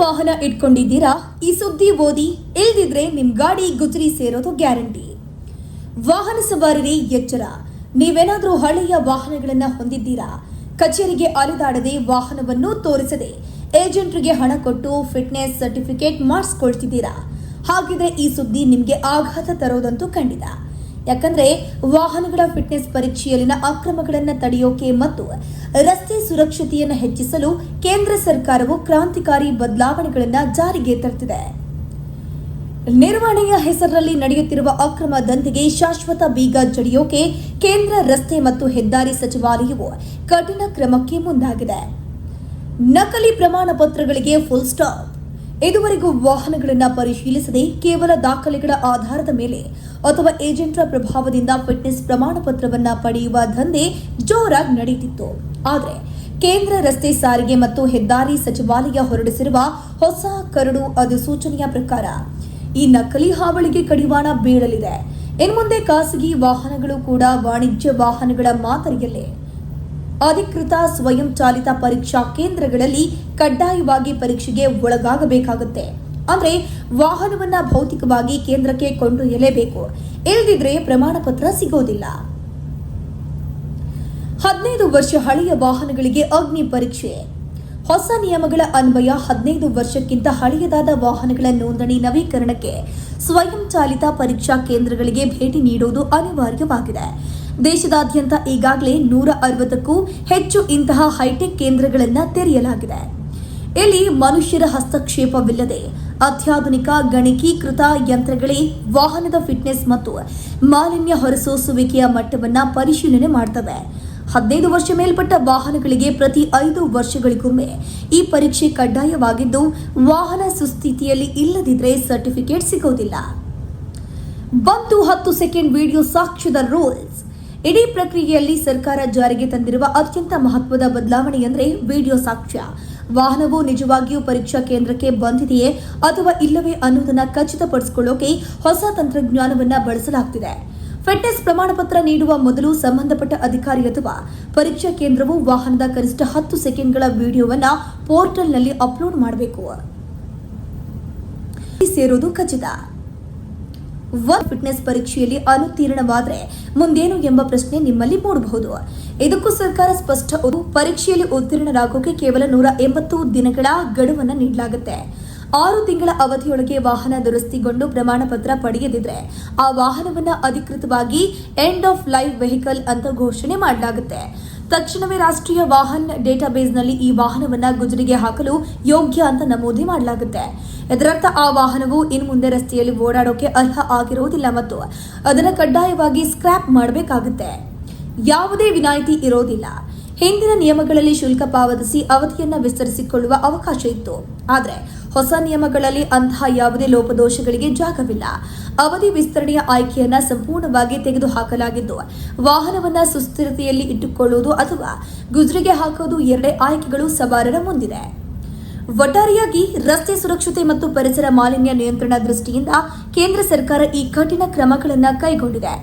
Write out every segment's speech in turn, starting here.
ವಾಹನ ಇಟ್ಕೊಂಡಿದ್ದೀರಾ? ಈ ಸುದ್ದಿ ಓದಿ, ಇಲ್ದಿದ್ರೆ ನಿಮ್ ಗಾಡಿ ಗುಜರಿ ಸೇರೋದು ಗ್ಯಾರಂಟಿ. ವಾಹನ ಸವಾರರೇ ಎಚ್ಚರ. ನೀವೇನಾದ್ರೂ ಹಳೆಯ ವಾಹನಗಳನ್ನ ಹೊಂದಿದ್ದೀರಾ? ಕಚೇರಿಗೆ ಅಲೆದಾಡದೆ ವಾಹನವನ್ನು ತೋರಿಸದೆ ಏಜೆಂಟ್ರಿಗೆ ಹಣ ಕೊಟ್ಟು ಫಿಟ್ನೆಸ್ ಸರ್ಟಿಫಿಕೇಟ್ ಮಾಡಿಸ್ಕೊಳ್ತಿದ್ದೀರಾ? ಹಾಗಿದ್ರೆ ಈ ಸುದ್ದಿ ನಿಮ್ಗೆ ಆಘಾತ ತರೋದಂತೂ ಖಂಡಿತ. ಯಾಕಂದ್ರೆ ವಾಹನಗಳ ಫಿಟ್ನೆಸ್ ಪರೀಕ್ಷೆಯಲ್ಲಿನ ಅಕ್ರಮಗಳನ್ನು ತಡೆಯೋಕೆ ಮತ್ತು ರಸ್ತೆ ಸುರಕ್ಷತೆಯನ್ನು ಹೆಚ್ಚಿಸಲು ಕೇಂದ್ರ ಸರ್ಕಾರವು ಕ್ರಾಂತಿಕಾರಿ ಬದಲಾವಣೆಗಳನ್ನು ಜಾರಿಗೆ ತರುತ್ತಿದೆ. ನಿರ್ವಹಣೆಯ ಹೆಸರಿನಲ್ಲಿ ನಡೆಯುತ್ತಿರುವ ಅಕ್ರಮ ದಂಧೆಗೆ ಶಾಶ್ವತ ಬೀಗ ಜಡಿಯೋಕೆ ಕೇಂದ್ರ ರಸ್ತೆ ಮತ್ತು ಹೆದ್ದಾರಿ ಸಚಿವಾಲಯವು ಕಠಿಣ ಕ್ರಮಕ್ಕೆ ಮುಂದಾಗಿದೆ. ನಕಲಿ ಪ್ರಮಾಣ ಪತ್ರಗಳಿಗೆ ಫುಲ್ ಸ್ಟಾಪ್. ಇದುವರೆಗೂ ವಾಹನಗಳನ್ನು ಪರಿಶೀಲಿಸದೆ ಕೇವಲ ದಾಖಲೆಗಳ ಆಧಾರದ ಮೇಲೆ ಅಥವಾ ಏಜೆಂಟರ ಪ್ರಭಾವದಿಂದ ಫಿಟ್ನೆಸ್ ಪ್ರಮಾಣ ಪತ್ರವನ್ನು ಪಡೆಯುವ ದಂಧೆ ಜೋರಾಗಿ ನಡೆಯುತ್ತಿತ್ತು. ಆದರೆ ಕೇಂದ್ರ ರಸ್ತೆ ಸಾರಿಗೆ ಮತ್ತು ಹೆದ್ದಾರಿ ಸಚಿವಾಲಯ ಹೊರಡಿಸಿರುವ ಹೊಸ ಕರಡು ಅಧಿಸೂಚನೆಯ ಪ್ರಕಾರ ಈ ನಕಲಿ ಹಾವಳಿಗೆ ಕಡಿವಾಣ ಬೀಳಲಿದೆ. ಇನ್ನು ಮುಂದೆ ಖಾಸಗಿ ವಾಹನಗಳು ಕೂಡ ವಾಣಿಜ್ಯ ವಾಹನಗಳ ಮಾದರಿಯಲ್ಲೇ ಅಧಿಕೃತ ಸ್ವಯಂ ಚಾಲಿತ ಪರೀಕ್ಷಾ ಕೇಂದ್ರಗಳಲ್ಲಿ ಕಡ್ಡಾಯವಾಗಿ ಪರೀಕ್ಷೆಗೆ ಒಳಗಾಗಬೇಕಾಗುತ್ತೆ. ಅಂದ್ರೆ ವಾಹನವನ್ನ ಭೌತಿಕವಾಗಿ ಕೇಂದ್ರಕ್ಕೆ ಕೊಂಡೊಯ್ಯಲೇಬೇಕು, ಇಲ್ಲದಿದ್ರೆ ಪ್ರಮಾಣ ಪತ್ರ ಸಿಗೋದಿಲ್ಲ. 15 ವರ್ಷ ಹಳೆಯ ವಾಹನಗಳಿಗೆ ಅಗ್ನಿ ಪರೀಕ್ಷೆ. ಹೊಸ ನಿಯಮಗಳ ಅನ್ವಯ 15 ವರ್ಷಕ್ಕಿಂತ ಹಳೆಯದಾದ ವಾಹನಗಳ ನೋಂದಣಿ ನವೀಕರಣಕ್ಕೆ ಸ್ವಯಂ ಚಾಲಿತ ಪರೀಕ್ಷಾ ಕೇಂದ್ರಗಳಿಗೆ ಭೇಟಿ ನೀಡುವುದು ಅನಿವಾರ್ಯವಾಗಿದೆ. ದೇಶದಾದ್ಯಂತ ಈಗಾಗಲೇ 160ಕ್ಕೂ ಹೆಚ್ಚು ಇಂತಹ ಹೈಟೆಕ್ ಕೇಂದ್ರಗಳನ್ನು ತೆರೆಯಲಾಗಿದೆ. ಇಲ್ಲಿ ಮನುಷ್ಯರ ಹಸ್ತಕ್ಷೇಪವಿಲ್ಲದೆ ಅತ್ಯಾಧುನಿಕ ಗಣಕೀಕೃತ ಯಂತ್ರಗಳೇ ವಾಹನದ ಫಿಟ್ನೆಸ್ ಮತ್ತು ಮಾಲಿನ್ಯ ಹೊರಸೂಸುವಿಕೆಯ ಮಟ್ಟವನ್ನು ಪರಿಶೀಲನೆ ಮಾಡ್ತವೆ. 15 ವರ್ಷ ಮೇಲ್ಪಟ್ಟ ವಾಹನಗಳಿಗೆ ಪ್ರತಿ 5 ವರ್ಷಗಳಿಗೊಮ್ಮೆ ಈ ಪರೀಕ್ಷೆ ಕಡ್ಡಾಯವಾಗಿದ್ದು, ವಾಹನ ಸುಸ್ಥಿತಿಯಲ್ಲಿ ಇಲ್ಲದಿದ್ದರೆ ಸರ್ಟಿಫಿಕೇಟ್ ಸಿಗೋದಿಲ್ಲ. ಬಂತು 10 ಸೆಕೆಂಡ್ ವಿಡಿಯೋ ಸಾಕ್ಷ್ಯದ ರೂಲ್ಸ್. ಇಡೀ ಪ್ರಕ್ರಿಯೆಯಲ್ಲಿ ಸರ್ಕಾರ ಜಾರಿಗೆ ತಂದಿರುವ ಅತ್ಯಂತ ಮಹತ್ವದ ಬದಲಾವಣೆ ಎಂದರೆ ವಿಡಿಯೋ ಸಾಕ್ಷ್ಯ. ವಾಹನವು ನಿಜವಾಗಿಯೂ ಪರೀಕ್ಷಾ ಕೇಂದ್ರಕ್ಕೆ ಬಂದಿದೆಯೇ ಅಥವಾ ಇಲ್ಲವೇ ಅನ್ನೋದನ್ನು ಖಚಿತಪಡಿಸಿಕೊಳ್ಳೋಕೆ ಹೊಸ ತಂತ್ರಜ್ಞಾನವನ್ನು ಬಳಸಲಾಗುತ್ತಿದೆ. ಫಿಟ್ನೆಸ್ ಪ್ರಮಾಣ ಪತ್ರ ನೀಡುವ ಮೊದಲು ಸಂಬಂಧಪಟ್ಟ ಅಧಿಕಾರಿ ಅಥವಾ ಪರೀಕ್ಷಾ ಕೇಂದ್ರವು ವಾಹನದ ಕನಿಷ್ಠ 10 ಸೆಕೆಂಡ್ಗಳ ವಿಡಿಯೋವನ್ನು ಪೋರ್ಟಲ್ನಲ್ಲಿ ಅಪ್ಲೋಡ್ ಮಾಡಬೇಕು. ಸೇರೋದು ಖಚಿತ. ಫಿಟ್ನೆಸ್ ಪರೀಕ್ಷೆಯಲ್ಲಿ ಅನುತ್ತೀರ್ಣವಾದರೆ ಮುಂದೇನು ಎಂಬ ಪ್ರಶ್ನೆ ನಿಮ್ಮಲ್ಲಿ ಮೂಡಬಹುದು. ಇದಕ್ಕೂ ಸರ್ಕಾರ ಸ್ಪಷ್ಟ. ಪರೀಕ್ಷೆಯಲ್ಲಿ ಉತ್ತೀರ್ಣರಾಗೋಕೆ ಕೇವಲ 180 ದಿನಗಳ ಗಡುವನ್ನು ನೀಡಲಾಗುತ್ತೆ. 6 ತಿಂಗಳ ಅವಧಿಯೊಳಗೆ ವಾಹನ ದುರಸ್ತಿಗೊಂಡು ಪ್ರಮಾಣ ಪತ್ರ ಪಡೆಯದಿದ್ರೆ ಆ ವಾಹನವನ್ನು ಅಧಿಕೃತವಾಗಿ ಎಂಡ್ ಆಫ್ ಲೈಫ್ ವೆಹಿಕಲ್ ಅಂತ ಘೋಷಣೆ ಮಾಡಲಾಗುತ್ತೆ. ತಕ್ಷಣವೇ ರಾಷ್ಟ್ರೀಯ ವಾಹನ ಡೇಟಾಬೇಸ್ನಲ್ಲಿ ಈ ವಾಹನವನ್ನು ಗುಜರಿಗೆ ಹಾಕಲು ಯೋಗ್ಯ ಅಂತ ನಮೂದಿ ಮಾಡಲಾಗುತ್ತೆ. ಇದರರ್ಥ ಆ ವಾಹನವು ಇನ್ನು ಮುಂದೆ ರಸ್ತೆಯಲ್ಲಿ ಓಡಾಡೋಕೆ ಅರ್ಹ ಆಗಿರೋದಿಲ್ಲ ಮತ್ತು ಅದನ್ನು ಕಡ್ಡಾಯವಾಗಿ ಸ್ಕ್ರಾಪ್ ಮಾಡಬೇಕಾಗುತ್ತೆ. ಯಾವುದೇ ವಿನಾಯಿತಿ ಇರೋದಿಲ್ಲ. ಹಿಂದಿನ ನಿಯಮಗಳಲ್ಲಿ ಶುಲ್ಕ ಪಾವತಿಸಿ ಅವಧಿಯನ್ನು ವಿಸ್ತರಿಸಿಕೊಳ್ಳುವ ಅವಕಾಶ ಇತ್ತು. ಆದರೆ ಹೊಸ ನಿಯಮಗಳಲ್ಲಿ ಅಂತಹ ಯಾವುದೇ ಲೋಪದೋಷಗಳಿಗೆ ಜಾಗವಿಲ್ಲ. ಅವಧಿ ವಿಸ್ತರಣೆಯ ಆಯ್ಕೆಯನ್ನು ಸಂಪೂರ್ಣವಾಗಿ ತೆಗೆದುಹಾಕಲಾಗಿದ್ದು, ವಾಹನವನ್ನು ಸುಸ್ಥಿರತೆಯಲ್ಲಿ ಇಟ್ಟುಕೊಳ್ಳುವುದು ಅಥವಾ ಗುಜರಿಗೆ ಹಾಕುವುದು ಎರಡೇ ಆಯ್ಕೆಗಳು ಸವಾರರ ಮುಂದಿದೆ. ಒಟ್ಟಾರೆಯಾಗಿ ರಸ್ತೆ ಸುರಕ್ಷತೆ ಮತ್ತು ಪರಿಸರ ಮಾಲಿನ್ಯ ನಿಯಂತ್ರಣ ದೃಷ್ಟಿಯಿಂದ ಕೇಂದ್ರ ಸರ್ಕಾರ ಈ ಕಠಿಣ ಕ್ರಮಗಳನ್ನು ಕೈಗೊಂಡಿದೆ.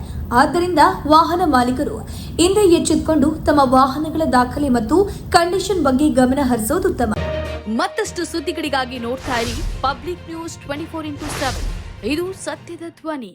ಆದ್ದರಿಂದ ವಾಹನ ಮಾಲೀಕರು ಹಿಂದೆ ಎಚ್ಚೆತ್ತುಕೊಂಡು ತಮ್ಮ ವಾಹನಗಳ ದಾಖಲೆ ಮತ್ತು ಕಂಡೀಷನ್ ಬಗ್ಗೆ ಗಮನ ಹರಿಸೋದು ಉತ್ತಮ. ಮತ್ತಷ್ಟು ಸುದ್ದಿಗಳಿಗಾಗಿ ನೋಡ್ತಾ ಇರಿ ಪಬ್ಲಿಕ್ ನ್ಯೂಸ್ 24x7. ಇದು ಸತ್ಯದ ಧ್ವನಿ.